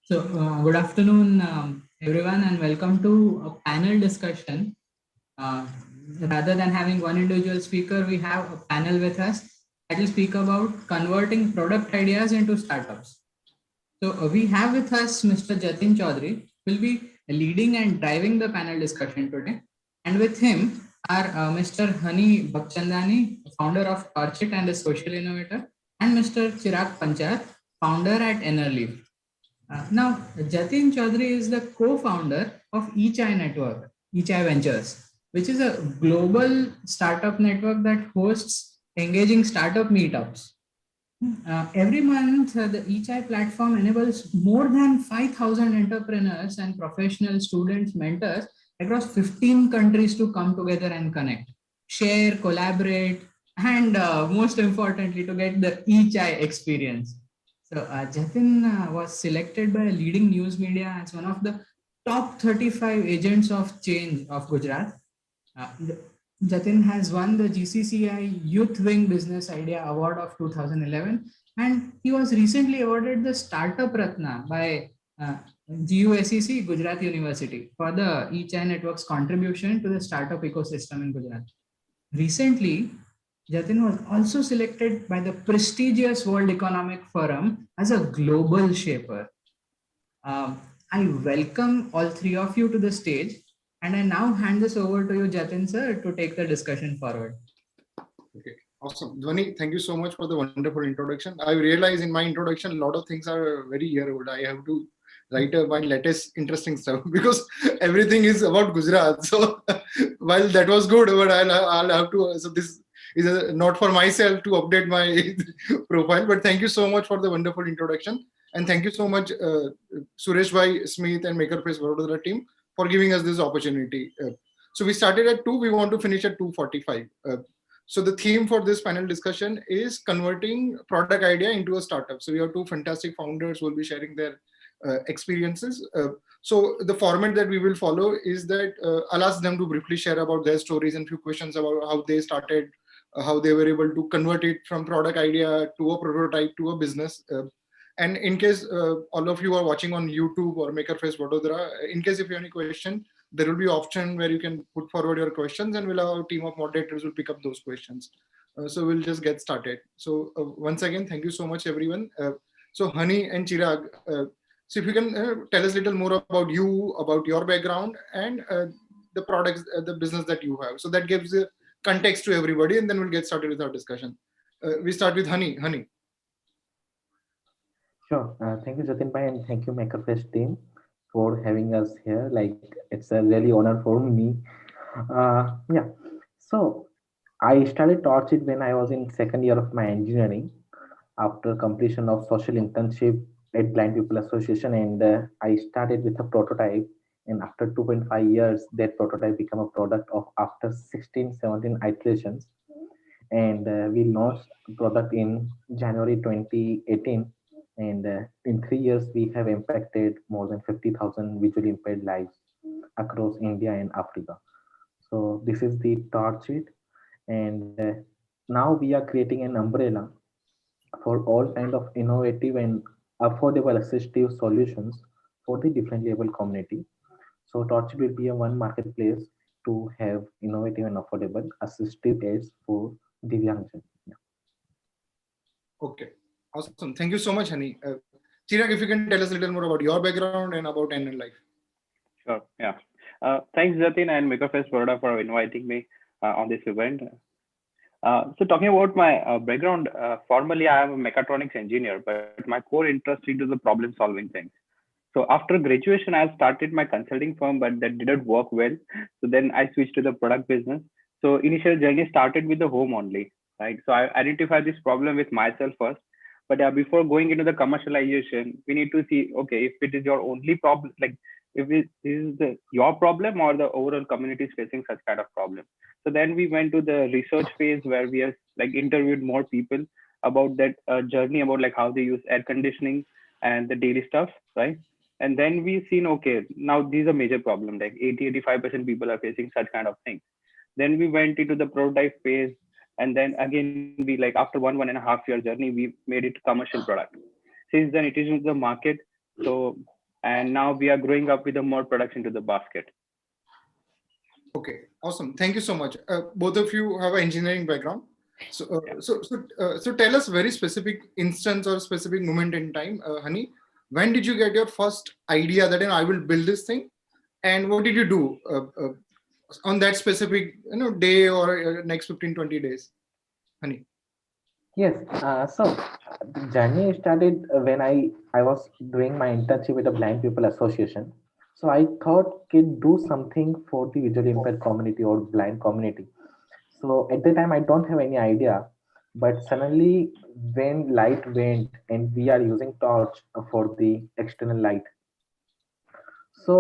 Good afternoon, everyone, and welcome to a panel discussion. Uh, Rather than having one individual speaker, we have a panel with us that will speak about converting product ideas into startups. We have with us Mr. Jatin Chaudhary, who will be leading and driving the panel discussion today. And with him are Mr. Hani Bakchandani, founder of Torchit and a social innovator, and Mr. Chirag Panchal, founder at Enerleaf. Now, Jatin Chaudhary is the co-founder of Echai Network, Echai Ventures, which is a global startup network that hosts engaging startup meetups. Every month, the Echai platform enables more than 5,000 entrepreneurs and professional students, mentors across 15 countries to come together and connect, share, collaborate, and most importantly, to get the Echai experience. Jatin was selected by a leading news media as one of the top 35 agents of change of Gujarat. Uh, Jatin has won the GCCI Youth Wing Business Idea Award of 2011, and he was recently awarded the Startup Ratna by GUSEC, Gujarat University, for the Echai Network's contribution to the startup ecosystem in Gujarat. Recently, Jatin was also selected by the prestigious World Economic Forum as a global shaper. I welcome all three of you to the stage, and I now hand this over to you, Jatin sir, to take the discussion forward. Okay, awesome. Dhwani, thank you so much for the wonderful introduction. I realize in my introduction, a lot of things are very year-old. I have to write my latest interesting stuff because everything is about Gujarat. So while that was good, but I'll have to, so this is not for myself to update my profile, but thank you so much for the wonderful introduction. And thank you so much, Suresh Bhai Smith and Makerface Vadodara team for giving us this opportunity. So we started at 2, we want to finish at 2:45. So the theme for this panel discussion is converting product idea into a startup. So we have two fantastic founders who will be sharing their experiences. So the format that we will follow is that I'll ask them to briefly share about their stories and few questions about how they started, how they were able to convert it from product idea to a prototype to a business. And in case all of you are watching on YouTube or Makerface Vadodara, in case if you have any question, there will be option where you can put forward your questions and we'll have a team of moderators will pick up those questions. So we'll just get started. So once again, thank you so much, everyone. So Hani and Chirag, so if you can tell us a little more about you, about your background and the products, the business that you have. So that gives context to everybody and then we'll get started with our discussion. We start with Hani. Hani. Sure. Thank you, Jatin Bhai, and thank you, Makerface team, for having us here. Like, it's a really honor for me. Yeah. So I started Torchit when I was in second year of my engineering after completion of social internship at Blind People Association, and I started with a prototype. And after 2.5 years, that prototype became a product of after 16, 17 iterations. And we launched product in January 2018, and in 3 years we have impacted more than 50,000 visually impaired lives across India and Africa. So this is the Torchit, and now we are creating an umbrella for all kind of innovative and affordable assistive solutions for the differently able community. So Torchit will be a one marketplace to have innovative and affordable assistive aids for Divyangjan. Yeah. Okay, awesome. Thank you so much, Hani. Chirag, if you can tell us a little more about your background and about NN Life. Sure, yeah. Thanks, Jatin and Makerface Baroda for inviting me on this event. So talking about my background, formally I am a mechatronics engineer, but my core interest into the problem solving things. So after graduation, I started my consulting firm, but that didn't work well. So then I switched to the product business. So initial journey started with the home only, right? So I identified this problem with myself first. But before going into the commercialization, we need to see, okay, if it is your only problem, like if this is your problem or the overall community is facing such kind of problem. So then we went to the research phase where we have like interviewed more people about that journey, about like how they use air conditioning and the daily stuff, right? And then we've seen, okay, now these are major problem, like 80-85% people are facing such kind of things. Then we went into the prototype phase, and then again we like after 1.5 year journey, we made it commercial product. Since then it is in the market. So and now we are growing up with a more products into the basket. Okay, awesome. Thank you so much. Both of you have an engineering background. So tell us very specific instance or specific moment in time, Honey. When did you get your first idea that I will build this thing, and what did you do on that specific day or next 15-20 days, Honey? Yes, the journey started when I was doing my internship with the Blind People Association. So I thought could do something for the visually impaired community or blind community. So at the time I don't have any idea, but suddenly when light went and we are using torch for the external light. So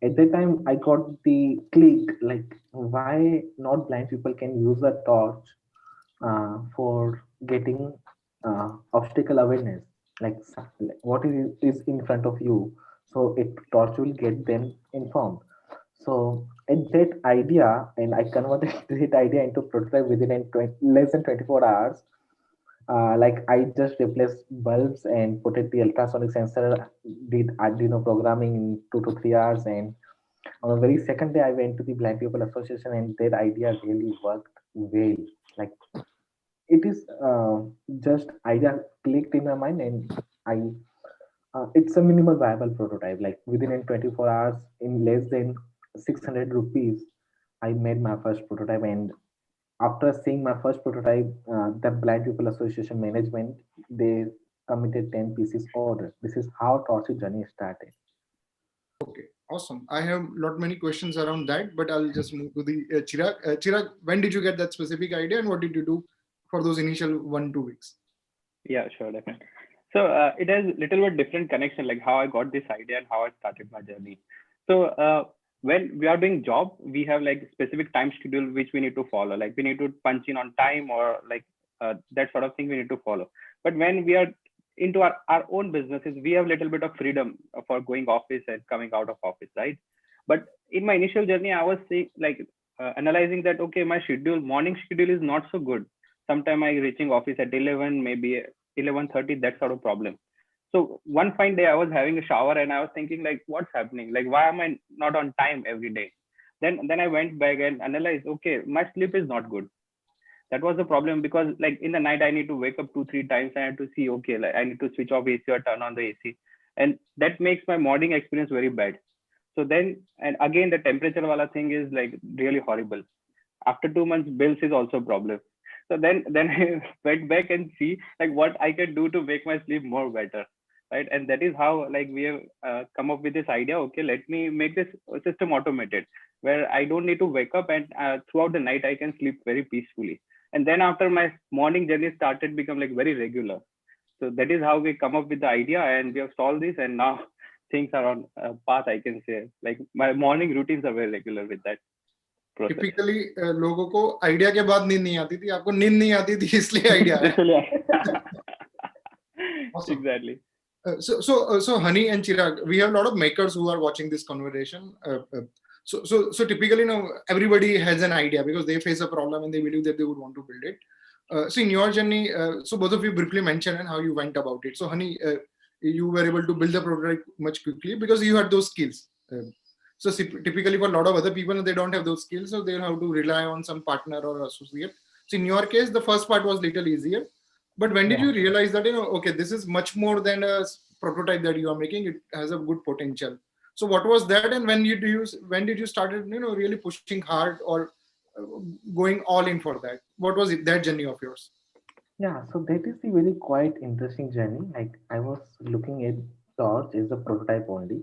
at that time I got the click like why not blind people can use a torch for getting obstacle awareness, like what is in front of you, so it torch will get them informed. So at that idea, and I converted that idea into prototype within less than 24 hours. Like I just replaced bulbs and put it the ultrasonic sensor, did Arduino programming in 2 to 3 hours, and on the very second day I went to the Blind People Association, and that idea really worked well. Like it is just idea clicked in my mind, and I it's a minimal viable prototype. Like within in 24 hours, in less than 600 rupees, I made my first prototype. And after seeing my first prototype, the Blind People Association management, they committed 10 pieces order. This is how Torch's journey started. Okay, awesome. I have lot many questions around that, but I'll just move to the Chirag. Chirag, when did you get that specific idea, and what did you do for those initial 1-2 weeks? Yeah, sure, definitely. So it has little bit different connection, like how I got this idea and how I started my journey. So when we are doing job, we have like specific time schedule which we need to follow. Like we need to punch in on time, or like that sort of thing we need to follow. But when we are into our own businesses, we have little bit of freedom for going office and coming out of office, right? But in my initial journey, I was saying like analyzing that okay, my schedule, morning schedule is not so good. Sometime I reaching office at 11, maybe 11:30, that sort of problem. So one fine day I was having a shower and I was thinking like what's happening, like why am I not on time every day? Then I went back and analyzed, okay, my sleep is not good. That was the problem, because like in the night I need to wake up 2-3 times. I had to see, okay, like I need to switch off AC or turn on the AC, and that makes my morning experience very bad. So then, and again the temperature wala thing is like really horrible. After 2 months, bills is also a problem. So then I went back and see like what I can do to make my sleep more better, right? And that is how like we have come up with this idea. Okay, let me make this system automated, where I don't need to wake up, and throughout the night I can sleep very peacefully. And then after my morning journey started become like very regular. So that is how we come up with the idea, and we have solved this, and now things are on a path, I can say. Like my morning routines are very regular with that process. Typically लोगों को idea के बाद नींद नहीं आती थी, आपको नींद नहीं आती थी इसलिए आइडिया आया. Awesome. Exactly. So Honey and Chirag, we have a lot of makers who are watching this conversation. So typically, everybody has an idea because they face a problem and they believe that they would want to build it. So in your journey, so both of you briefly mentioned how you went about it. So Honey, you were able to build the prototype much quickly because you had those skills. So typically for a lot of other people, they don't have those skills, so they'll have to rely on some partner or associate. So in your case, the first part was little easier. But when did you realize that, okay, this is much more than a prototype that you are making, it has a good potential. So what was that, and when did you started, really pushing hard or going all in for that? What was that journey of yours? Yeah, so that is a very quite interesting journey. Like I was looking at Torch as a prototype only,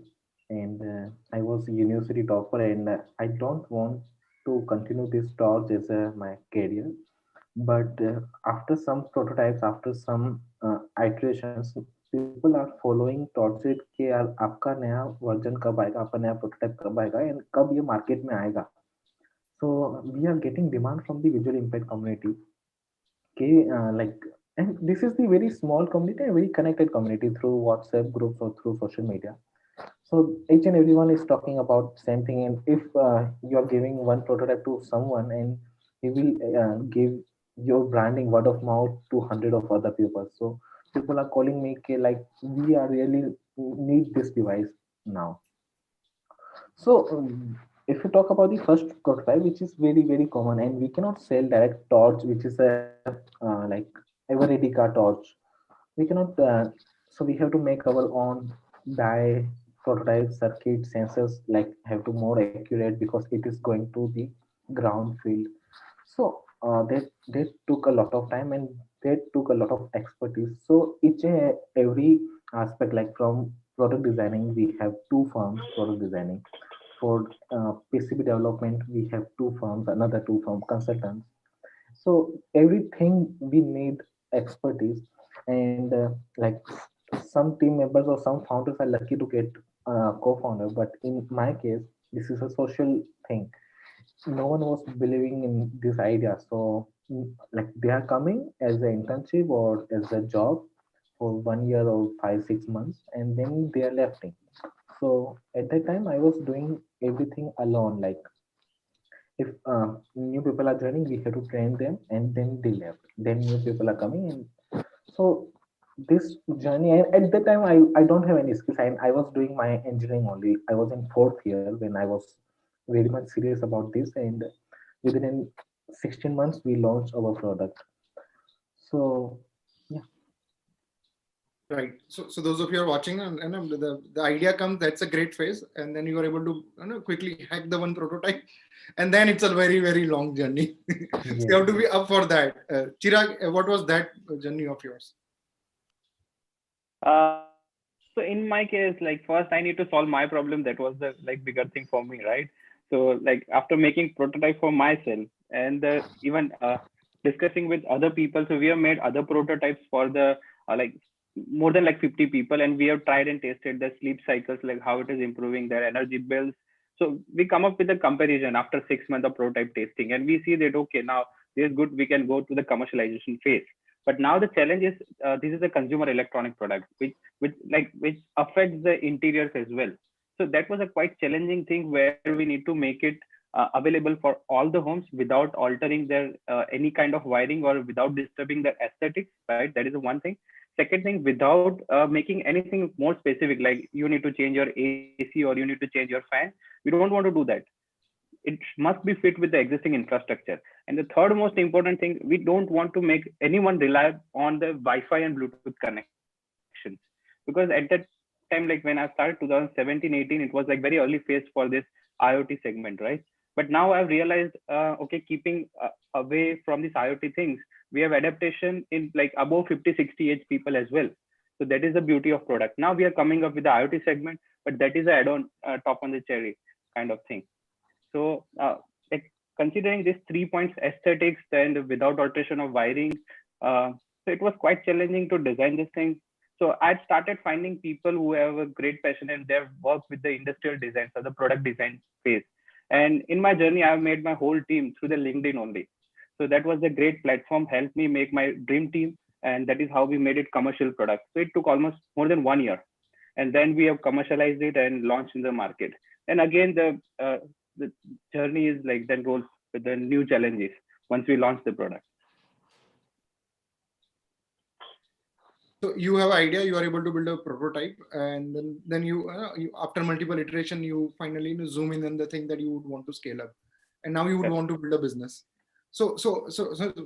and I was a university topper, and I don't want to continue this Torch as my career. But after some prototypes, after some iterations, people are following Torch कि यार आपका नया version कब आएगा, आपका नया prototype कब आएगा, and कब ये मार्केट में आएगा. So we are getting demand from the visual impact community. Okay, and this is the very small community, a very connected community through WhatsApp groups or through social media. So each and everyone is talking about same thing. And if you are giving one prototype to someone, and he will give your branding word of mouth to hundred of other people. So people are calling me, okay, like we are really need this device now. So if you talk about the first prototype, which is very very common, and we cannot sell direct torch, which is a like ever ready car torch. We cannot. So we have to make our own die prototype circuit sensors. Like have to more accurate because it is going to the ground field. So they took a lot of time and they took a lot of expertise. So each and every aspect, like from product designing, we have two firms product designing. For PCB development, we have two firms, another two firm consultants. So everything we need expertise, and like some team members or some founders are lucky to get co-founder, but in my case, this is a social thing. No one was believing in this idea. So like they are coming as an internship or as a job for 1 year or 5 6 months, and then they are left. So at that time I was doing everything alone. Like if new people are joining, we have to train them, and then they left. Then new people are coming, and so this journey. And at that time, I don't have any skills. I was doing my engineering only. I was in fourth year when I was very much serious about this, and within 16 months we launched our product. So yeah. Right. So those of you are watching, and the idea comes. That's a great phase, and then you are able to quickly hack the one prototype, and then it's a very very long journey. So you have to be up for that. Chirag, what was that journey of yours? So in my case, like first I need to solve my problem. That was the like bigger thing for me, right? So like after making prototype for myself and even discussing with other people, so we have made other prototypes for the like more than like 50 people, and we have tried and tested the sleep cycles, like how it is improving their energy bills. So we come up with a comparison after 6 months of prototype testing, and we see that okay, now this is good. We can go to the commercialization phase. But now the challenge is this is a consumer electronic product, which affects the interiors as well. So that was a quite challenging thing where we need to make it available for all the homes without altering their any kind of wiring or without disturbing the aesthetics, right? That is the one thing. Second thing, without making anything more specific, like you need to change your AC or you need to change your fan. We don't want to do that. It must be fit with the existing infrastructure. And the third most important thing, we don't want to make anyone rely on the Wi-Fi and Bluetooth connections, because at that time, like when I started 2017, 18, it was like very early phase for this IoT segment, right? But now I've realized, okay, keeping away from these IoT things, we have adaptation in like above 50, 60 age people as well. So that is the beauty of product. Now we are coming up with the IoT segment, but that is an add-on top on the cherry kind of thing. So, like considering these 3 points, aesthetics and without alteration of wiring, so it was quite challenging to design this thing. So I started finding people who have a great passion and they've worked with the industrial design, so the product design phase. And in my journey, I've made my whole team through the LinkedIn only. So that was a great platform, helped me make my dream team, and that is how we made it commercial product. So it took almost more than 1 year, and then we have commercialized it and launched in the market. And again, the journey is like then rolls with the new challenges once we launch the product. So you have idea, you are able to build a prototype, and then you after multiple iteration, you finally zoom in on the thing that you would want to scale up, and now you would want to build a business. So,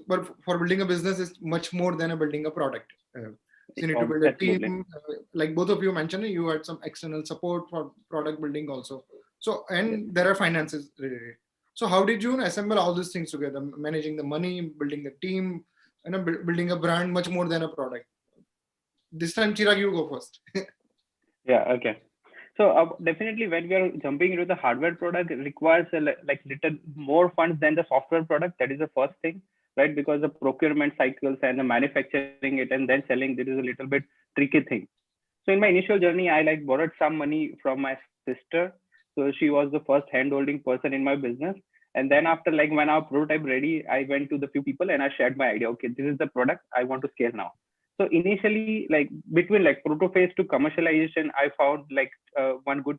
but for building a business is much more than a building a product. So you need to build a team. Like both of you mentioned, you had some external support for product building also. So, and there are finances related. So how did you assemble all these things together? Managing the money, building the team, and building a brand much more than a product. This time, Chirag, you go first. Yeah, okay. So definitely when we are jumping into the hardware product, it requires like little more funds than the software product. That is the first thing, right? Because the procurement cycles and the manufacturing it and then selling, this is a little bit tricky thing. So in my initial journey, I like borrowed some money from my sister. So she was the first hand holding person in my business. And then after like when our prototype ready, I went to the few people and I shared my idea. Okay, this is the product I want to scale now. So initially, like between like proto phase to commercialization, I found like one good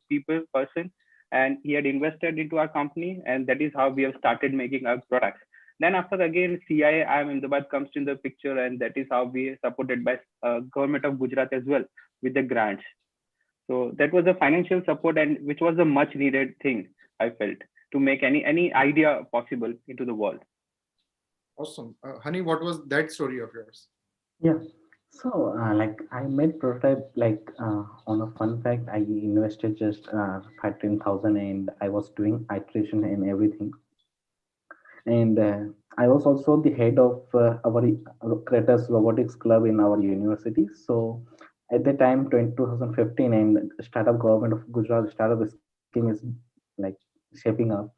person, and he had invested into our company, and that is how we have started making our products. Then after again, CIA IIM Ahmedabad comes in the picture, and that is how we are supported by government of Gujarat as well with the grants. So that was a financial support, and which was a much needed thing, I felt, to make any idea possible into the world. Awesome. Honey, what was that story of yours? Yeah. So, like I made prototype like on a fun fact, I invested just 15,000 and I was doing iteration and everything. And I was also the head of our Creators Robotics Club in our university. So at the time, 2015, and startup government of Gujarat startup scheme is like shaping up.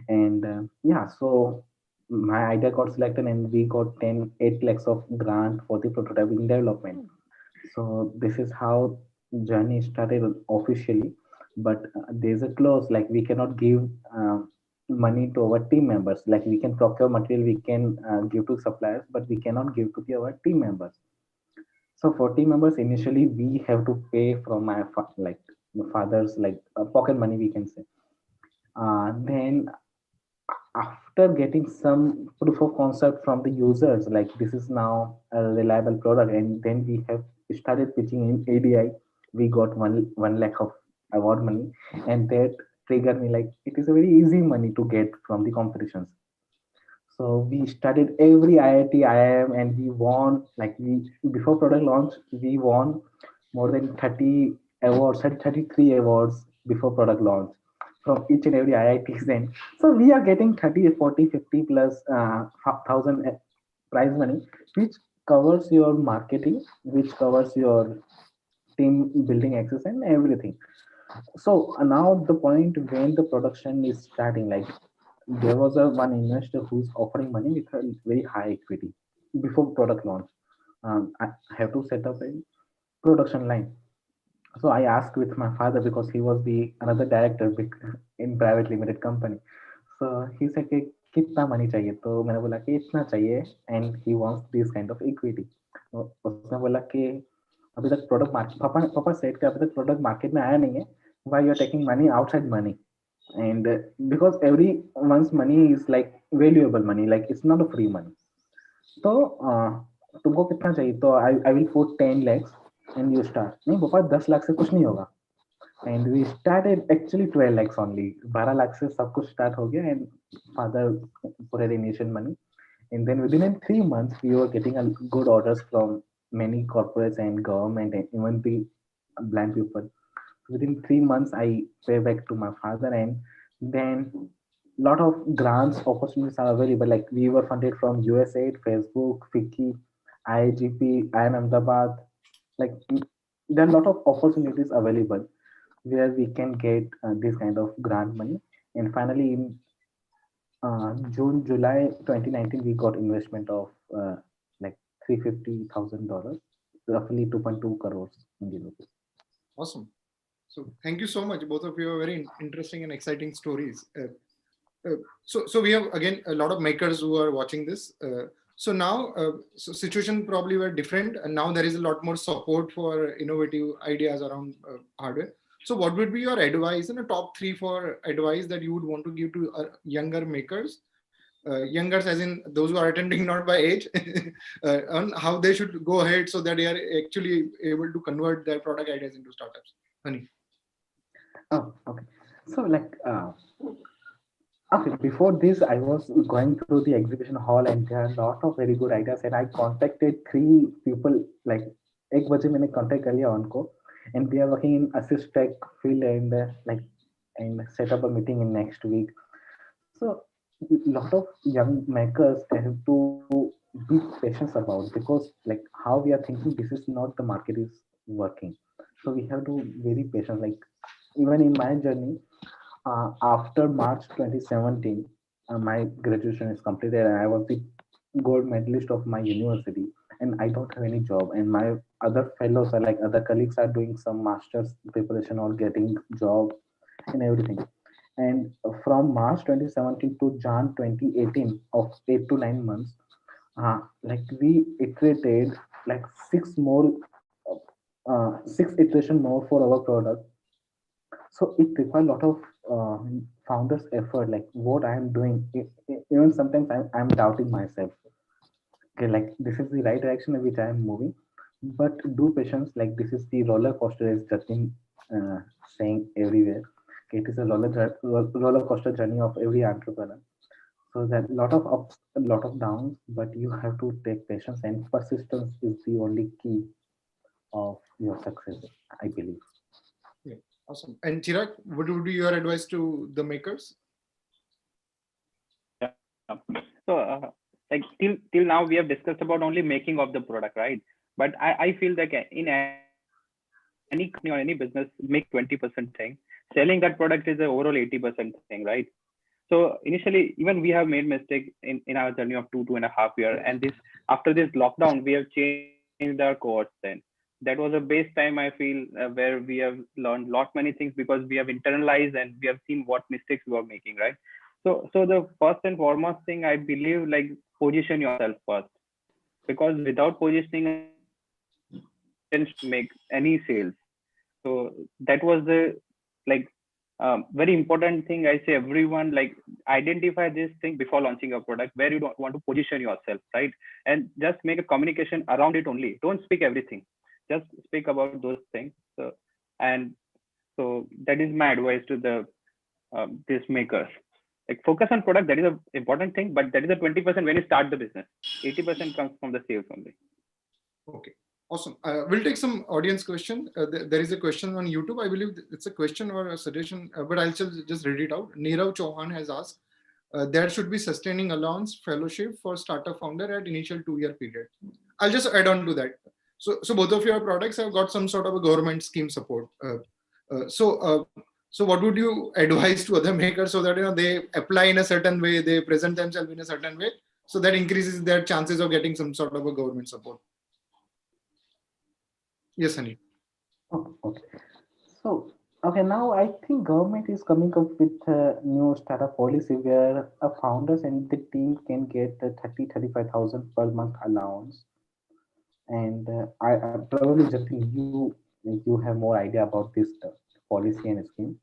And yeah, so my idea got selected and we got 8 lakhs of grant for the prototyping development. So this is how journey started officially, but there's a clause like we cannot give money to our team members. Like we can procure material, we can give to suppliers, but we cannot give to our team members. So for team members, initially we have to pay from my like my father's like pocket money, we can say. Then after getting some proof of concept from the users, like this is now a reliable product, and then we have started pitching in ADI. We got one lakh of award money, and that triggered me like it is a very easy money to get from the competitions. So we studied every IIT, IIM, and we won. Like we before product launch, we won more than 30 awards, 33 awards before product launch from each and every IITs. Then so we are getting 30, 40, 50 plus thousand prize money, which covers your marketing, which covers your team building access and everything. So now the point when the production is starting, like there was a one investor who's offering money with a very high equity before product launch. I have to set up a production line. So I asked with my father because he was the another director in private limited company. So he said कि कितना money चाहिए, तो मैंने बोला कि इतना चाहिए, and he wants this kind of equity. तो उसने बोला कि अभी तक प्रोडक्ट मार्केट पापा सेट के अभी तक प्रोडक्ट मार्केट में आया नहीं है, why you are taking money outside money. And because everyone's money is like valuable money, like it's not a free money. तो तुमको कितना चाहिए, तो I will put 10 lakhs and you start. नहीं पापा 10 लाख से कुछ नहीं होगा. And we started actually 12 lakhs only. 12 lakh से सब कुछ start हो गया, and father put an initial money. And then within in 3 months, we were getting a good orders from many corporates and government and even the blind people. Within 3 months, I pay back to my father, and then lot of grants opportunities are available. Like we were funded from USAID, Facebook, Fiki, IGP, IIM Ahmedabad. Like there are a lot of opportunities available where we can get this kind of grant money. And finally, in June, July 2019, we got investment of like $350,000, roughly 2.2 crores Indian rupees. Awesome. So thank you so much. Both of you are very interesting and exciting stories. So we have again a lot of makers who are watching this. So now, so situation probably were different, and now there is a lot more support for innovative ideas around hardware. So what would be your advice and a top 3 for advice that you would want to give to younger makers? Younger as in those who are attending not by age, on how they should go ahead so that they are actually able to convert their product ideas into startups. Honey. Oh, okay. So like, okay, before this, I was going through the exhibition hall and there are a lot of very good ideas. And I contacted 3 people, like, एक बजे मैंने contact कर लिया उनको, and they are working in assist tech field, and like, and set up a meeting in next week. So a lot of young makers have to be patient about, because like how we are thinking, this is not the market is working. So we have to be very patient. Like even in my journey, after March 2017, my graduation is completed and I was the gold medalist of my university, and I don't have any job. And my other fellows are like other colleagues are doing some master's preparation or getting job and everything. And from March 2017 to Jan 2018, of 8 to 9 months, like we iterated like six iteration more for our product. So it requires a lot of founders effort, like what I am doing. Even sometimes I'm doubting myself, okay, like this is the right direction in which I am moving, but do patience. Like this is the roller coaster, as Jatin saying everywhere. It is a roller coaster journey of every entrepreneur. So that lot of ups, a lot of downs, but you have to take patience, and persistence is the only key of your success, I believe. Yeah, awesome. And Chirag, what would be your advice to the makers? Yeah. So, like till now, we have discussed about only making of the product, right? But I feel that in any company or any business, make 20% thing. Selling that product is the overall 80% thing, right? So initially, even we have made mistake in our journey of 2.5 years, and after this lockdown, we have changed our course. Then that was a best time I feel where we have learned lot many things because we have internalized and we have seen what mistakes we were making, right? So the first and foremost thing I believe, like, position yourself first, because without positioning and marketing, you can make any sales. So that was the, like, very important thing I say everyone, like, identify this thing before launching your product, where you don't want to position yourself, right? And just make a communication around it only. Don't speak everything. Just speak about those things. And so that is my advice to the this makers. Like, focus on product. That is a important thing, but that is a 20% when you start the business. 80% comes from the sales only. Okay, awesome. We'll take some audience question. There is a question on YouTube. I believe it's a question or a suggestion, but I'll just read it out. Nirav Chauhan has asked, there should be sustaining allowance fellowship for startup founder at initial 2-year period. I'll just add on to that. So both of your products have got some sort of a government scheme support. So what would you advise to other makers so that they apply in a certain way, they present themselves in a certain way, so that increases their chances of getting some sort of a government support? Yes, Honey. Oh, okay. So, okay, now I think government is coming up with a new startup policy where a founders and the team can get 35,000 per month allowance. And I probably just think you have more idea about this policy and scheme.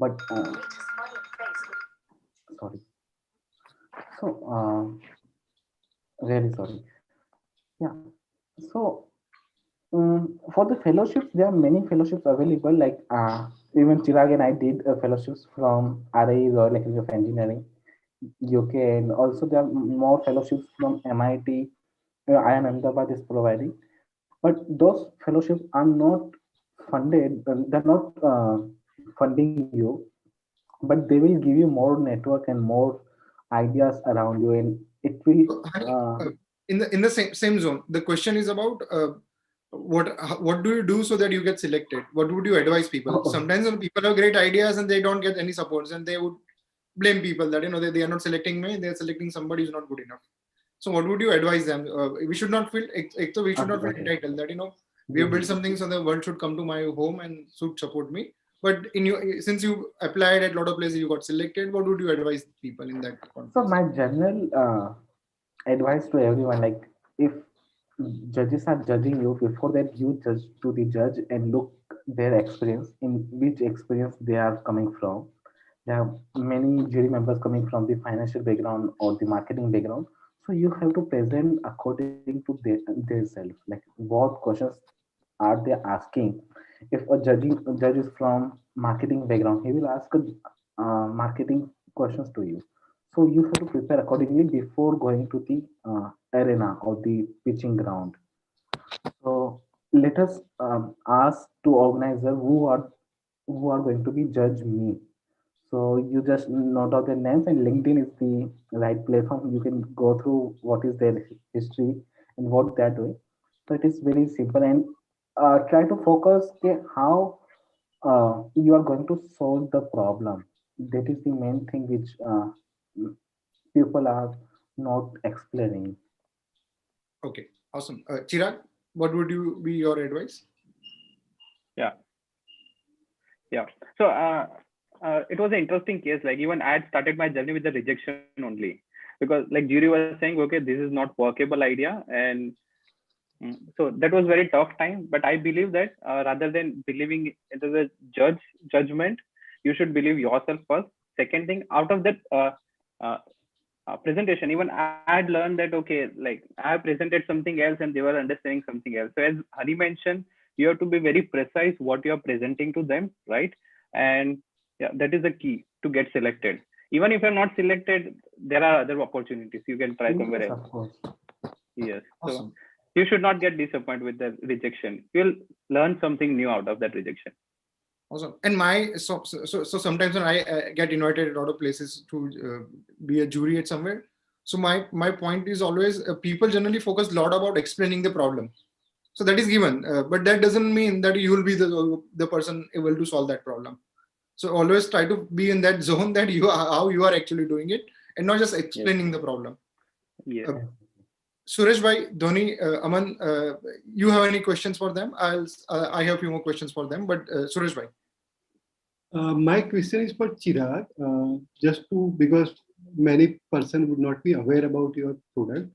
But sorry. So, really sorry. Yeah. So, for the fellowships, there are many fellowships available. Like even Chirag and I did fellowships from RI, Royal Academy of Engineering, UK, and also there are more fellowships from MIT. IIM Ahmedabad is providing, but those fellowships are not funded. They're not funding you, but they will give you more network and more ideas around you, and it will. Honey, in the same zone, the question is about what do you do so that you get selected? What would you advise people? Sometimes people have great ideas and they don't get any supports, and they would blame people that they are not selecting me, they are selecting somebody who's not good enough. So what would you advise them? We should not feel we should not feel Okay. entitled that we have built something, so the world should come to my home and should support me. But since you applied at a lot of places, you got selected. What would you advise people in that So context? my general advice to everyone, like, if judges are judging you, before that you judge to the judge and look their experience, in which experience they are coming from. There are many jury members coming from the financial background or the marketing background, so you have to present according to their self, like what questions are they asking. If a judge is from marketing background, he will ask marketing questions to you, so you have to prepare accordingly before going to the arena or the pitching ground. So let us ask to organizer who are going to be judge me. So you just note out their names, and LinkedIn is the right platform. You can go through what is their history and what they're doing. So it is very simple, and try to focus how you are going to solve the problem. That is the main thing which people are not explaining. Okay, awesome. Chirag, what would you be your advice? Yeah. Yeah. So it was an interesting case. Like, even I had started my journey with the rejection only, because, like, jury was saying, okay, this is not workable idea, and so that was very tough time. But I believe that rather than believing into the judgment, you should believe yourself first. Second thing, out of that uh, presentation, even I had learned that, okay, like, I have presented something else and they were understanding something else. So as Hari mentioned, You have to be very precise what you are presenting to them, right? And yeah, that is the key to get selected. Even if you're not selected, there are other opportunities. You can try somewhere Yes, else. of course. Yes. So Awesome. you should not get disappointed with the rejection. You'll learn something new out of that rejection. Awesome. And so sometimes when I get invited a lot of places to be a jury at somewhere. So my point is always people generally focus a lot about explaining the problem. So that is given, but that doesn't mean that you will be the person able to solve that problem. So always try to be in that zone that you are how you are actually doing it, and not just explaining the problem. Yes. Suresh bhai, Dhoni, Aman, you have any questions for them? I have a few more questions for them, but Suresh bhai. My question is for Chirag, because many person would not be aware about your product,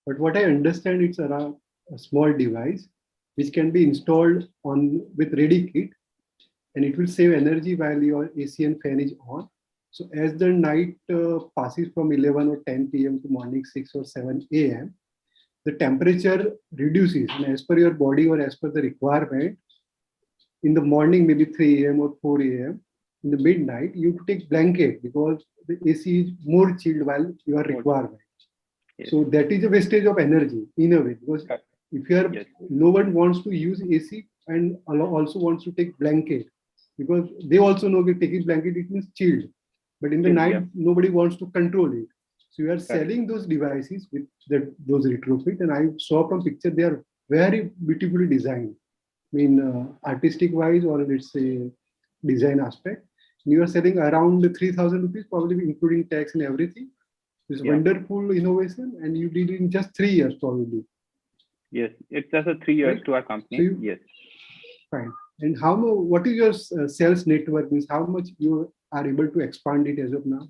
but what I understand, it's around a small device which can be installed on with ready kit, and it will save energy while your AC and fan is on. So as the night passes from 11 or 10 p.m. to morning 6 or 7 a.m., the temperature reduces, and as per your body or as per the requirement, in the morning, maybe 3 a.m. or 4 a.m., in the midnight, you take blanket because the AC is more chilled while your requirement. Yes. So that is a wastage of energy in a way, because Correct. if you are, Yes. no one wants to use AC and also wants to take blanket, because they also know that taking blanket, it means chilled. But in the Chilled, night, yeah. nobody wants to control it. So you are Correct. selling those devices with those retrofit, and I saw from picture they are very beautifully designed. I mean, artistic wise, or let's say design aspect. You are selling around 3,000 rupees, probably including tax and everything. It's Yeah. wonderful innovation, and you did it in just 3 years, probably. Yes. It's just a 3 years Right. to our company. So Yes. Fine. And what is your sales network? Means how much you are able to expand it as of now?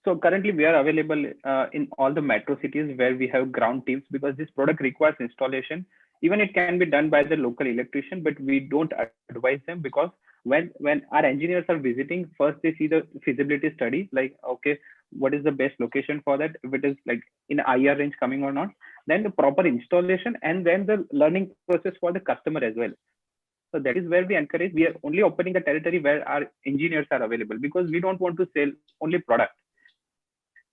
So currently we are available in all the metro cities where we have ground teams, because this product requires installation. Even it can be done by the local electrician, but we don't advise them, because when our engineers are visiting, first they see the feasibility study, like, okay, what is the best location for that, if it is like in IR range coming or not, then the proper installation, and then the learning process for the customer as well. So that is where we encourage. We are only opening the territory where our engineers are available, because we don't want to sell only product.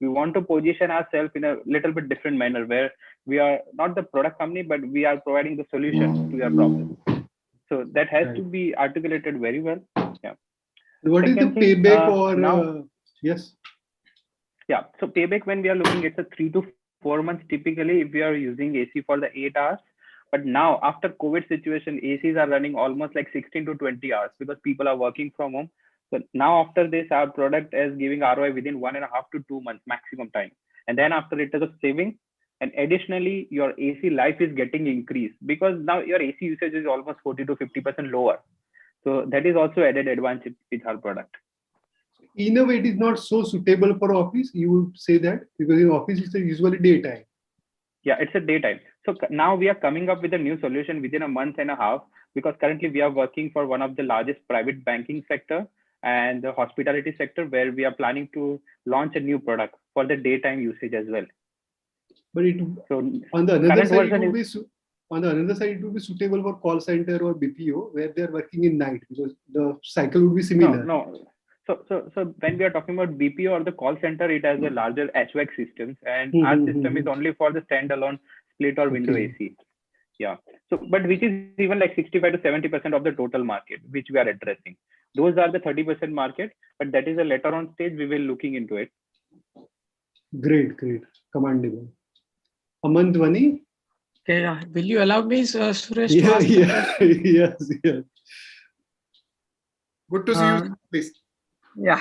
We want to position ourselves in a little bit different manner, where we are not the product company, but we are providing the solution to your problem. So that has to be articulated very well. Yeah. What is the Second thing, payback or now? yes? Yeah. So payback, when we are looking, it's a 3 to 4 months typically if we are using AC for the 8 hours. But now after COVID situation, ACs are running almost like 16 to 20 hours, because people are working from home. So now after this, our product is giving ROI within 1.5 to 2 months maximum time. And then after it is a saving. And additionally, your AC life is getting increased, because now your AC usage is almost 40 to 50% lower. So that is also added advantage with our product. In a way, it is not so suitable for office. You would say that, because in office it's usually daytime. Yeah, it's a daytime. So now we are coming up with a new solution within a month and a half, because currently we are working for one of the largest private banking sector and the hospitality sector, where we are planning to launch a new product for the daytime usage as well. But So on the another current side, version it would be suitable for call center or BPO, where they are working in night, because the cycle would be similar. No. So when we are talking about BPO or the call center, it has a larger HVAC systems, and our system is only for the standalone split or window AC. Yeah. So, but which is even like 65 to 70% of the total market, which we are addressing. Those are the 30% market, but that is a later on stage. We will looking into it. Great, commendable. Aman, Dhwani? Okay, will you allow me, Suresh, to ask the question? Yes. Good to see you, please. Yeah.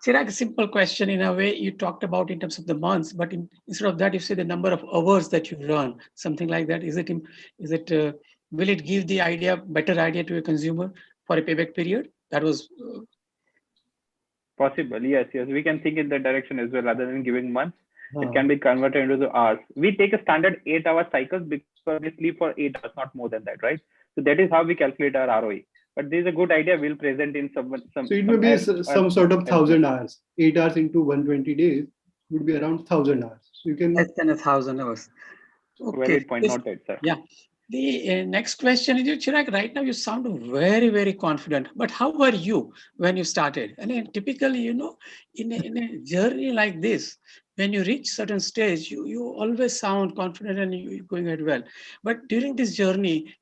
Chirag, a simple question in a way. You talked about in terms of the months, but instead of that, you say the number of hours that you run, something like that. Will it give the better idea to a consumer for a payback period? That was possible. Yes. We can think in that direction as well, rather than giving months. It can be converted into the hours. We take a standard 8-hour cycles, because we sleep for 8 hours, not more than that, right? So that is how we calculate our ROE. But this is a good idea. We'll present in some. So it may be some sort of 1,000 hours. 8 hours into 120 days would be around 1,000 hours. So you can less than 1,000 hours. Okay. Valid point noted, sir. Yeah. The next question is, Chirag, right now you sound very, very confident. But how were you when you started? And then typically, in a journey like this, when you reach certain stage, you always sound confident and you're going ahead well. But during this journey,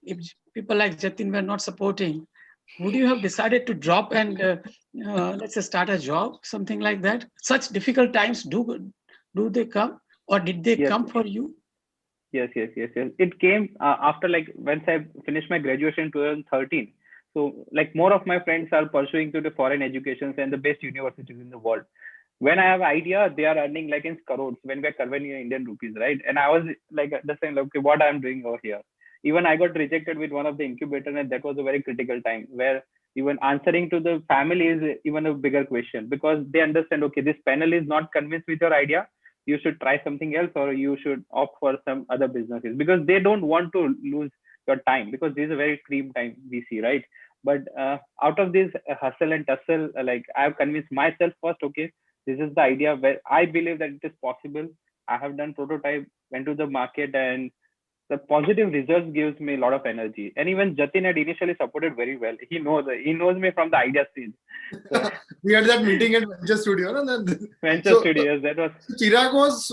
if people like Jatin were not supporting, would you have decided to drop and let's say start a job, something like that? Such difficult times, do they come, or did they Yes. come for you? Yes, yes, yes, yes. It came after, like, once I finished my graduation in 2013. So like more of my friends are pursuing to the foreign educations and the best universities in the world. When I have idea, they are earning like in crores when we are converting in Indian rupees, right? And I was like the same, like, okay, what I'm doing over here. Even I got rejected with one of the incubator, and that was a very critical time where even answering to the family is even a bigger question, because they understand, okay, this panel is not convinced with your idea, you should try something else, or you should opt for some other businesses, because they don't want to lose your time, because this is a very cream time we see, right? But out of this hustle and tussle, like, I've convinced myself first, okay, this is the idea where I believe that it is possible. I have done prototype, went to the market, and the positive results gives me a lot of energy. And even Jatin had initially supported very well. He knows me from the idea stage. So We had that meeting at Venture Studio. No? Venture So Studios, that was Chirag was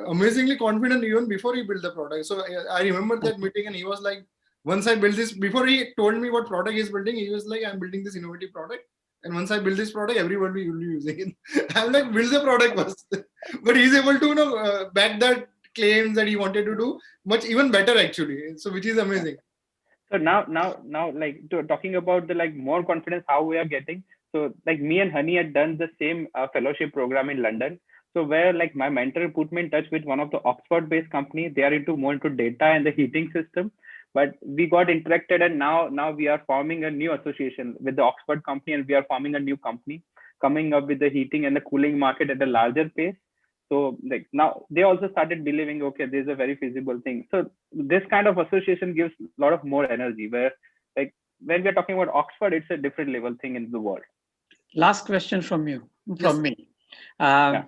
amazingly confident even before he built the product. So I remember that meeting, and he was like, once I build this, before he told me what product he's building, he was like, I'm building this innovative product. And once I build this product, everyone will be using it. I'm like, build the product first. But he's able to, back that claims that he wanted to do much even better actually. So which is amazing. so now like, talking about the, like, more confidence how we are getting. So like me and Honey had done the same fellowship program in London. So where, like, my mentor put me in touch with one of the Oxford based company. They are into more into data and the heating system. But we got interacted, and now we are forming a new association with the Oxford company, and we are forming a new company coming up with the heating and the cooling market at a larger pace. So like now they also started believing, okay, this is a very feasible thing. So this kind of association gives a lot of more energy, where, like, when we are talking about Oxford, it's a different level thing in the world. Last question from Yes. me. Yeah.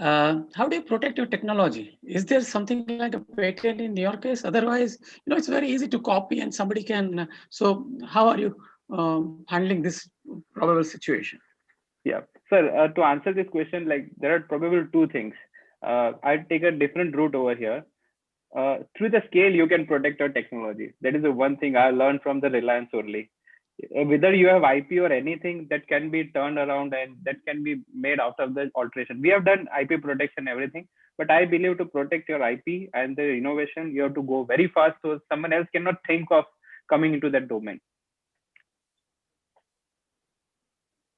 How do you protect your technology? Is there something like a patent in your case? Otherwise, it's very easy to copy and somebody can. So, how are you handling this probable situation? Yeah. Sir, to answer this question, like, there are probably two things. I'll take a different route over here. Through the scale, you can protect your technology. That is the one thing I learned from the Reliance only. Whether you have IP or anything, that can be turned around and that can be made out of the alteration. We have done IP protection, everything, but I believe to protect your IP and the innovation, you have to go very fast, so someone else cannot think of coming into that domain.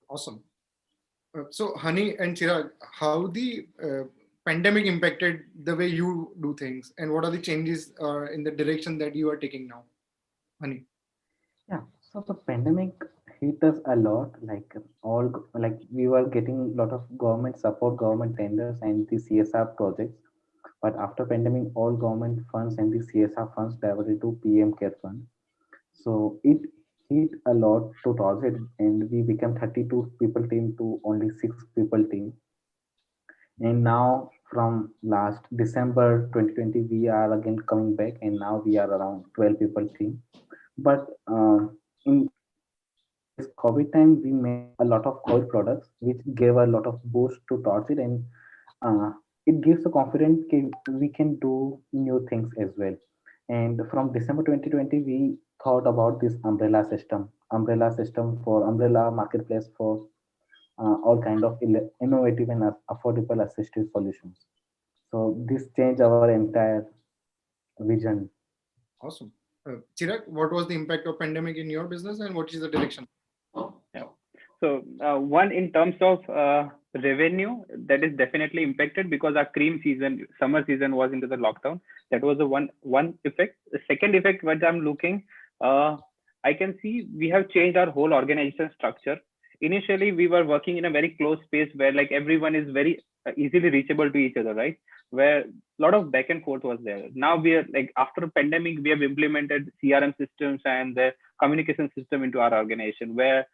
Awesome. So, Honey and Chirag, how the pandemic impacted the way you do things, and what are the changes in the direction that you are taking now, Honey? Yeah, so the pandemic hit us a lot. Like we were getting a lot of government support, government tenders, and the CSR projects. But after pandemic, all government funds and the CSR funds diverted to PM Care Fund. So it hit a lot to target, and we became 32 people team to only 6 people team. And now from last December 2020, we are again coming back, and now we are around 12 people team. But in this COVID time, we made a lot of COVID products, which gave a lot of boost to Torchit, and it gives the confidence we can do new things as well. And from December 2020, we thought about this umbrella system for umbrella marketplace for all kind of innovative and affordable assistive solutions. So this changed our entire vision. Awesome. Chirag, what was the impact of pandemic in your business, and what is the direction? Yeah. So one, in terms of revenue, that is definitely impacted because our cream season, summer season was into the lockdown. That was the one effect. The second effect, what I'm looking, I can see we have changed our whole organization structure. Initially, we were working in a very close space where, like, everyone is very easily reachable to each other, right? Where a lot of back and forth was there. Now we are, like, after pandemic, we have implemented CRM systems and the communication system into our organization, where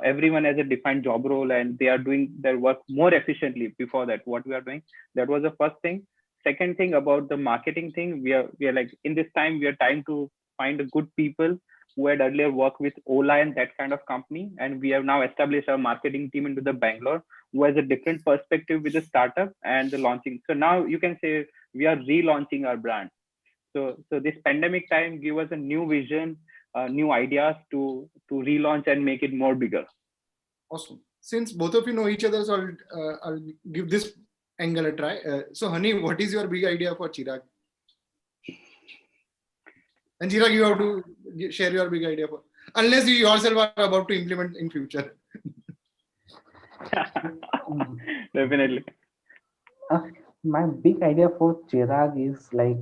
everyone has a defined job role and they are doing their work more efficiently. Before that, what we are doing, that was the first thing. second thing about the marketing thing, we are like in this time we are trying to find a good people who had earlier worked with Ola and that kind of company, and we have now established our marketing team into the Bangalore, who has a different perspective with the startup and the launching. So now you can say we are relaunching our brand. So this pandemic time give us a new vision, new ideas to relaunch and make it more bigger. Awesome. Since both of you know each other, so I'll give this angle a try. So Honey, what is your big idea for Chirag? And Chirag, you have to share your big idea for, unless you yourself are about to implement in future. Definitely. My big idea for Chirag is like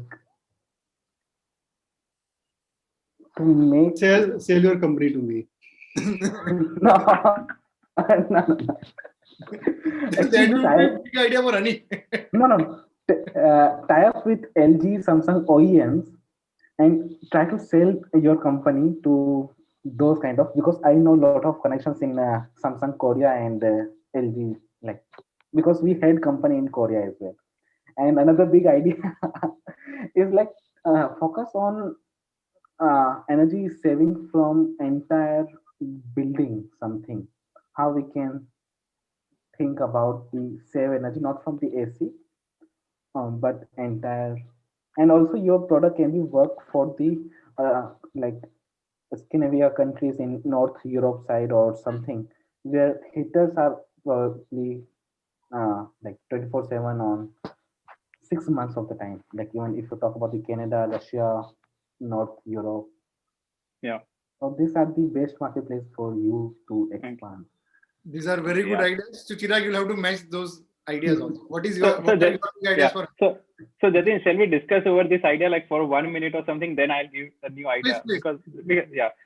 to make Sell your company to me. no, no. That would be a big idea for Honey. No. Tie up with LG, Samsung OEMs and try to sell your company to those kind of, because I know a lot of connections in Samsung Korea and LG, like because we had company in Korea as well. And another big idea is like focus on energy saving from entire building something. How we can think about the save energy, not from the AC, but entire, and also your product can be work for the like Scandinavia countries in North Europe side or something where heaters are probably like 24/7 on 6 months of the time. Like even if you talk about the Canada, Russia, North Europe. Yeah. So these are the best marketplace for you to expand. These are very good ideas. So Chirag, you'll have to match those ideas also. What is So your what are your big ideas for? So Jatin, shall we discuss over this idea like for 1 minute or something? Then I'll give a new idea. Please.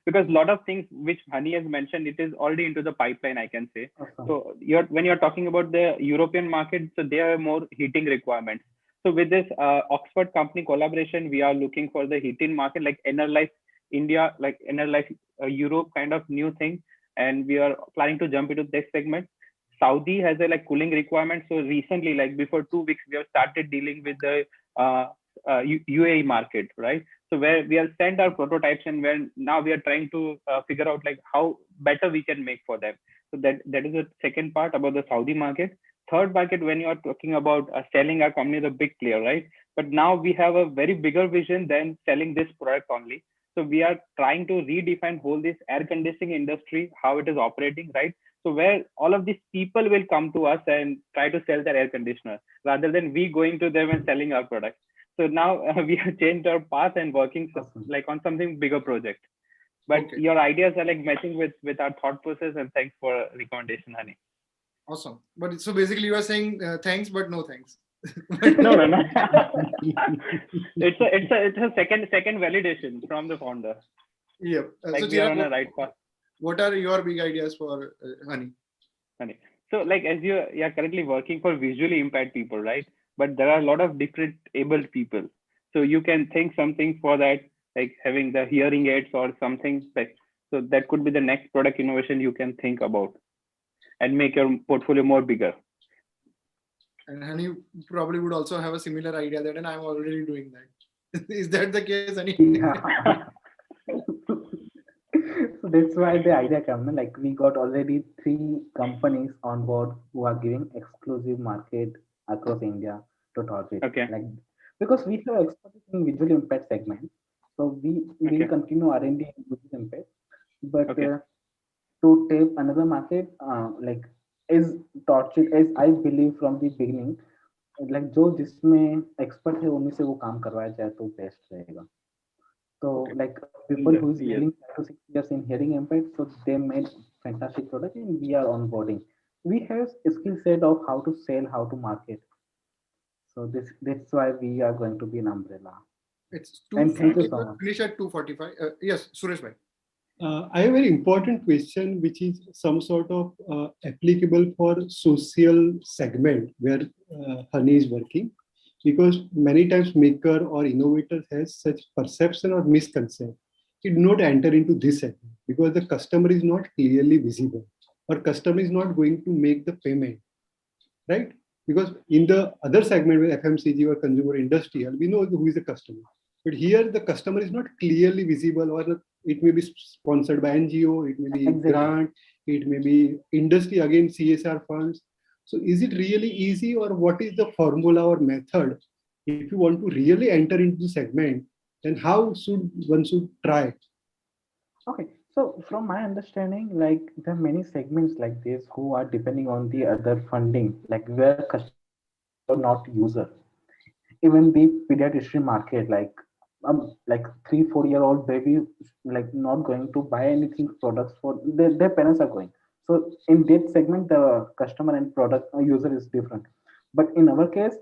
Because a lot of things which Honey has mentioned, it is already into the pipeline, I can say. Awesome. So when you're talking about the European market, so they have more heating requirements. So with this Oxford company collaboration, we are looking for the heating market like Enerlife India, like Enerlife Europe kind of new thing, and we are planning to jump into this segment. Saudi has a like cooling requirement. So recently, like before 2 weeks, we have started dealing with the UAE market, right? So where we have sent our prototypes and where now we are trying to figure out like how better we can make for them. So that is the second part about the Saudi market. Third market, when you are talking about selling our company, the big player, right? But now we have a very bigger vision than selling this product only. So we are trying to redefine whole this air conditioning industry, how it is operating, right? So where all of these people will come to us and try to sell their air conditioner rather than we going to them and selling our products. So now we have changed our path and working like on something bigger project. But your ideas are like matching with our thought process, and thanks for recommendation, Honey. Awesome. But so basically you are saying thanks, but no thanks. No. It's a second validation from the founder. Yep. Like So we are on Chirag, a right path. what are your big ideas for Honey? So like as you are currently working for visually impaired people, right? But there are a lot of different abled people. So you can think something for that, like having the hearing aids or something like, so that could be the next product innovation you can think about and make your portfolio more bigger. And Honey probably would also have a similar idea that, and I'm already doing that. Is that the case, Honey? Yeah. So that's why the idea comes. Like we got already 3 companies on board who are giving exclusive market across India to Torchit. Okay. Like because we have expertise in visually impaired segment, so we will continue R&D in visually impaired. But to tap another market, like is Torchit, as I believe from the beginning, like जो जिसमें expert है उन्हीं से वो काम करवाया जाए तो best रहेगा. So like people who is dealing 5 to 6 years in hearing impaired, so they made fantastic product and we are onboarding. We have a skill set of how to sell, how to market. So that's why we are going to be an umbrella. It's 2:45. And thank you so much. Finish at 2:45. Yes, Suresh bhai. I have a very important question, which is some sort of applicable for social segment where Honey is working, because many times maker or innovator has such perception or misconception. It not enter into this segment because the customer is not clearly visible or customer is not going to make the payment, right? Because in the other segment with FMCG or consumer industrial, we know who is the customer. But here the customer is not clearly visible, or it may be sponsored by NGO, it may be Exactly. grant, it may be industry, again CSR funds. So is it really easy, or what is the formula or method? If you want to really enter into the segment, then how should one should try? Okay, so from my understanding, like there are many segments like this who are depending on the other funding, like where customer or not user. Even the pediatrician market, like 3 4 year old baby, like not going to buy anything products for their parents are going. So in that segment, the customer and product user is different. But in our case,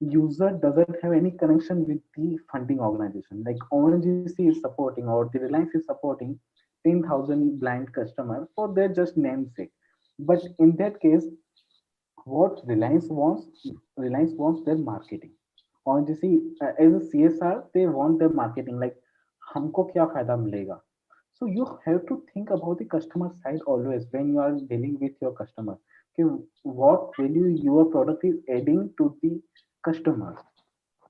user doesn't have any connection with the funding organization. Like ONGC is supporting or the Reliance is supporting 10,000 blind customer for their just namesake. But in that case, what Reliance wants their marketing. और जैसे as a CSR they want their marketing, like हमको क्या फायदा मिलेगा. So you have to think about the customer side always when you are dealing with your customer. कि what value your product is adding to the customer.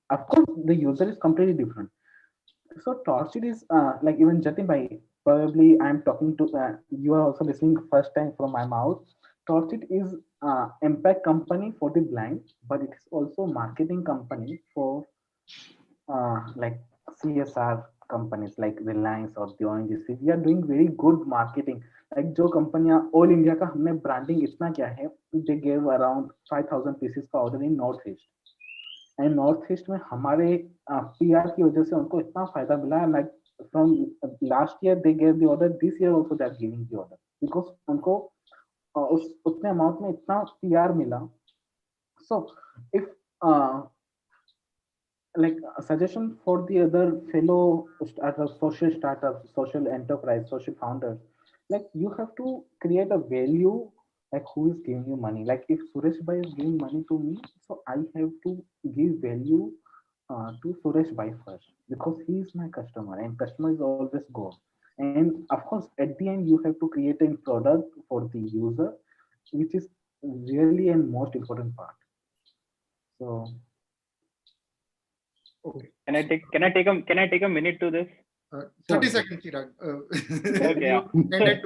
Of course the user is completely different. So Torchit is like even Jatin bhai, probably I'm talking to you are also listening first time from my mouth. Torchit is impact company for the blind, but it is also marketing company for like CSR companies like Reliance or the ONGC. We are doing very good marketing. Like जो कंपनियां all India का हमने branding इतना किया है, they gave around 5,000 pieces का order in north east. And north east में हमारे पीआर की वजह से उनको इतना फायदा मिला है. Like from last year they gave the order, this year also they are giving the order because उनको उस उतने अमाउंट में इतना पीआर मिला. So if like a suggestion for the other fellow startups, social enterprise, social founders, like you have to create a value, like who is giving you money. Like if Suresh bhai is giving money to me, so I have to give value to Suresh bhai first because he is my customer and customer is always goal. And of course at the end you have to create a product for the user, which is really and most important part. So Okay. Can I take a minute to this? 30 seconds, Chirag. Okay, yeah. You ended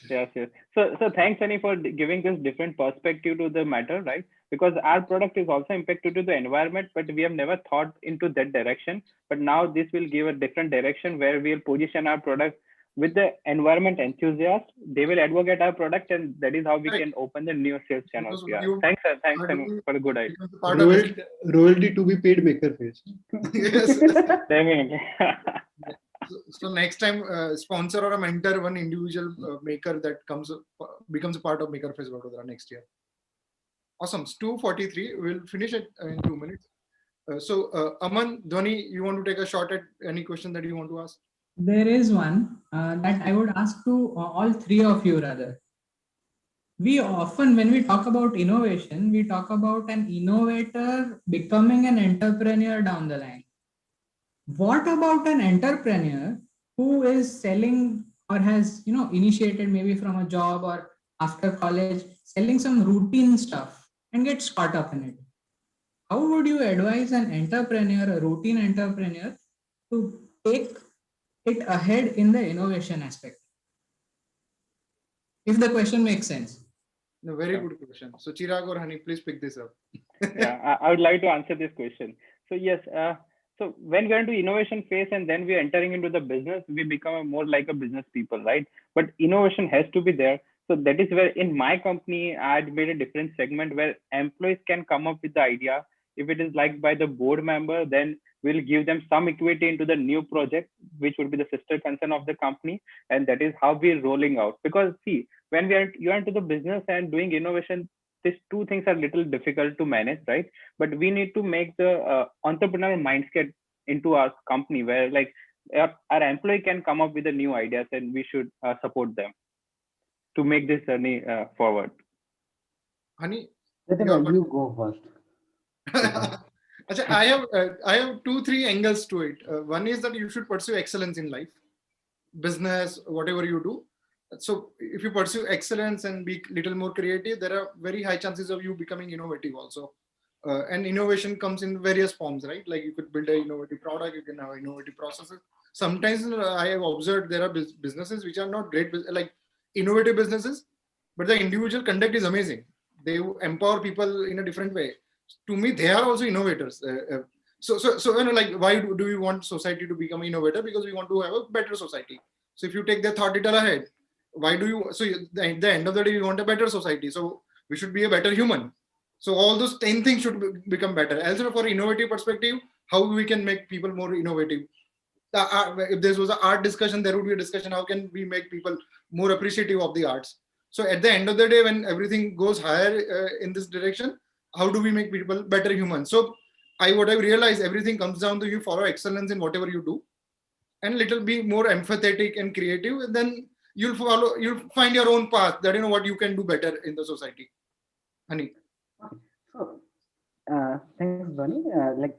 So, yes. So thanks, Annie, for giving this different perspective to the matter, right? Because our product is also impacted to the environment, but we have never thought into that direction. But now this will give a different direction where we'll position our product with the environment enthusiast. They will advocate our product, and that is how we can open the new sales channels. Because Yeah. you Thanks, Annie, are for the good idea. becomes a part of it. Royalty to be paid, maker face. Yes. Definitely. So next time, sponsor or a mentor one individual maker that becomes a part of Maker Fest Vadodara next year. Awesome. It's 2:43. We'll finish it in 2 minutes. Aman, Dhwani, you want to take a shot at any question that you want to ask? There is one that I would ask to all three of you rather. We often, when we talk about innovation, we talk about an innovator becoming an entrepreneur down the line. What about an entrepreneur who is selling or has, initiated maybe from a job or after college, selling some routine stuff and gets caught up in it? How would you advise an entrepreneur, a routine entrepreneur, to take it ahead in the innovation aspect? If the question makes sense. No, very good question. So Chirag or Hani, please pick this up. Yeah, I would like to answer this question. So yes, so when we're into innovation phase and then we're entering into the business, we become more like a business people, right? But innovation has to be there. So that is where in my company, I had made a different segment where employees can come up with the idea. If it is liked by the board member, then we'll give them some equity into the new project, which would be the sister concern of the company. And that is how we're rolling out. Because see, when you're into the business and doing innovation, these two things are little difficult to manage, right? But we need to make the entrepreneurial mindset into our company where like our employee can come up with the new ideas and we should support them to make this journey forward. Hani, you go first. Achha, I have 2-3 angles to it. One is that you should pursue excellence in life, business, whatever you do. So if you pursue excellence and be little more creative, there are very high chances of you becoming innovative also. And innovation comes in various forms, right? Like you could build an innovative product, you can have innovative processes. Sometimes I have observed there are businesses which are not great, like innovative businesses, but the individual conduct is amazing. They empower people in a different way. To me, they are also innovators. So like, why do we want society to become innovator? Because we want to have a better society. So if you take the thought little ahead, why do you? So at the end of the day, we want a better society. So we should be a better human. So all those 10 things should become better. Also, for innovative perspective, how we can make people more innovative. If this was an art discussion, there would be a discussion. How can we make people more appreciative of the arts? So at the end of the day, when everything goes higher in this direction, how do we make people better humans? So what I realized, everything comes down to you follow excellence in whatever you do, and little be more empathetic and creative, and then you'll find your own path, that what you can do better in the society. Honey. So, thanks, Dhani. Like,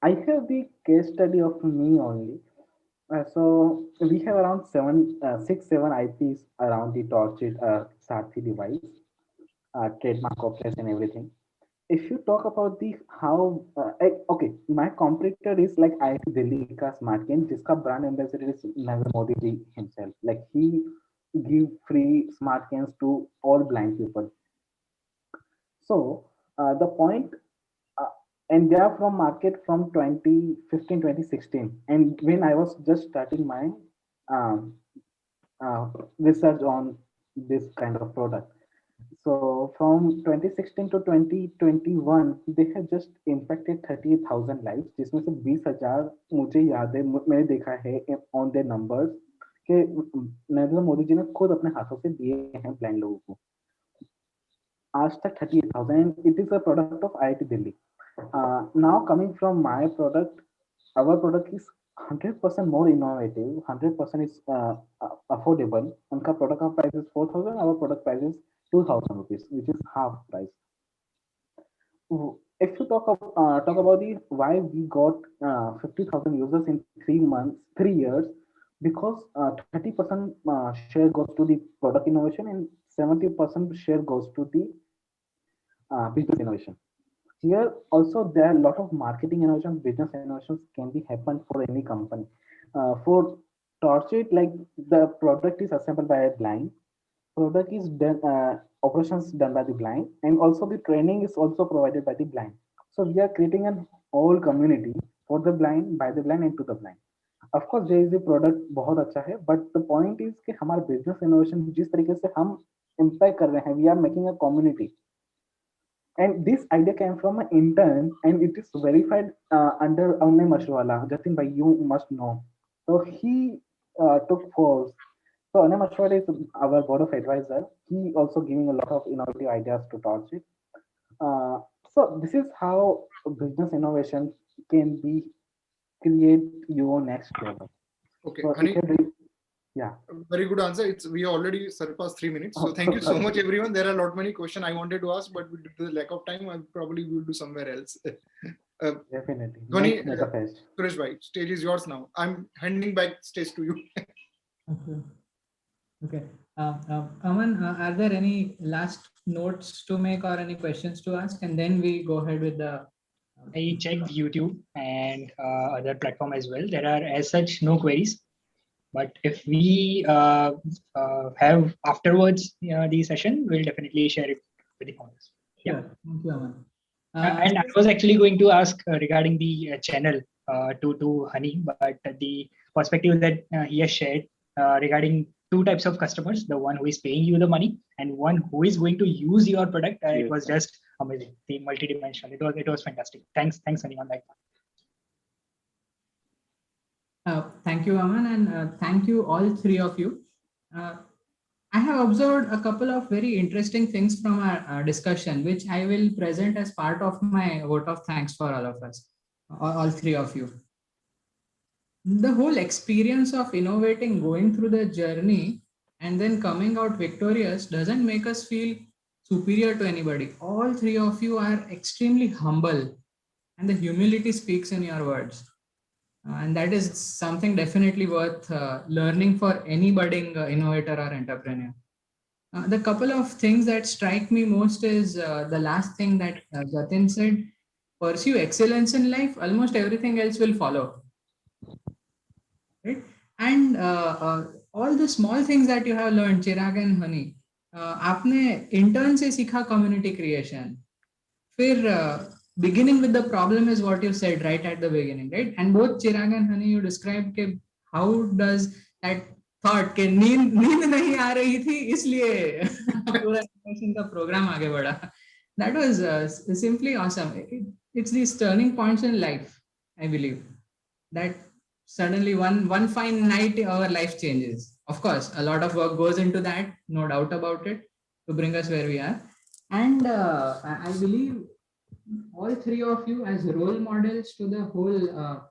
I have the case study of me only. So we have around 7 IPs around the Torchit Sathi device, trademark office and everything. If you talk about the how, okay, my competitor is like IIT Delhi ka smart game, jiska brand ambassador is Narendra Modi ji himself. Like he give free smart cans to all blind people. So the point, uh, and they are from market from 2015, 2016. And when I was just starting my um, research on this kind of product. So from 2016 to 2021, they have just impacted 38,000 lives, जिसमें से 20,000 मुझे याद है, मैंने देखा है on their numbers कि नरेंद्र मोदी जी ने खुद अपने हाथों से दिए हैं ब्लाइंड लोगों को. आज तक 38,000. It is a product of IIT Delhi. Now coming from my product, our product is 100% more innovative, 100% is affordable. उनका product का price is 4,000, our product price is 2,000 rupees, which is half price. If you talk about the why we got 50,000 users in 3 months, 3 years, because 30% share goes to the product innovation and 70% share goes to the business innovation. Here also there are a lot of marketing innovations, business innovations can be happen for any company. For Torchit, like the product is assembled by a blind, product is done, operations done by the blind, and also the training is also provided by the blind. So we are creating an whole community for the blind, by the blind, and to the blind. Of course, there is a product बहुत अच्छा है, but the point is कि हमारा business innovation जिस तरीके से हम impact कर रहे हैं, we are making a community. And this idea came from an intern, and it is verified under Aunay Mashwala. Jatin bhai, you must know. So he took force. So Aunay Mashwala is our board of advisor. He also giving a lot of innovative ideas to Torch it. So this is how business innovation can be create your next level. Okay, So Honey, yeah. very good answer. We already surpassed 3 minutes. So thank you so much, everyone. There are a lot many questions I wanted to ask, but due to the lack of time, I probably will do somewhere else. Definitely. Dhoni, Make a fest. Suresh bhai, stage is yours now. I'm handing back stage to you. Okay. Okay. Aman, are there any last notes to make or any questions to ask? And then we go ahead with the. I checked YouTube and other platform as well. There are as such no queries. But if we have afterwards the session, we'll definitely share it with the founders. Yeah. Sure. Thank you, Aman. And I was actually going to ask regarding the channel to Honey, but the perspective that he has shared regarding two types of customers, the one who is paying you the money and one who is going to use your product, it was just amazing. The multidimensional, it was fantastic. Thanks, Honey, on that one. Thank you, Aman, and thank you all three of you. I have observed a couple of very interesting things from our discussion, which I will present as part of my vote of thanks for all of us, all three of you. The whole experience of innovating, going through the journey, and then coming out victorious doesn't make us feel superior to anybody. All three of you are extremely humble, and the humility speaks in your words. And that is something definitely worth learning for any budding innovator or entrepreneur. The couple of things that strike me most is the last thing that Jatin said: pursue excellence in life, almost everything else will follow. Right? And all the small things that you have learned, Chirag and Honey, आपने intern से सीखा community creation. फिर beginning with the problem is what you said right at the beginning, right? And both Chirag and Honey, you described के how does that thought कि नींद नहीं आ रही थी इसलिए पूरा innovation का program आगे बढ़ा. That was simply awesome. It's these turning points in life, I believe, that suddenly one fine night our life changes. Of course, a lot of work goes into that, no doubt about it, to bring us where we are. And I believe all three of you as role models to the whole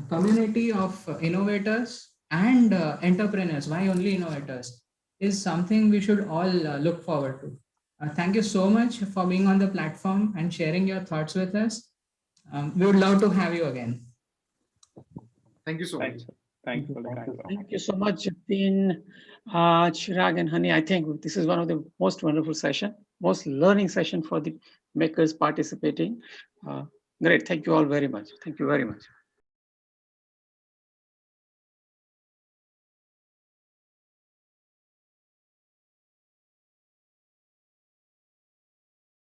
community of innovators and entrepreneurs. Why only innovators is something we should all look forward to. Thank you so much for being on the platform and sharing your thoughts with us. We would love to have you again. Thank you so much. Thanks for the kind words. Thank you so much, Jatin, Chirag, and Honey. I think this is one of the most wonderful session, most learning session for the makers participating. Great. Thank you all very much. Thank you very much.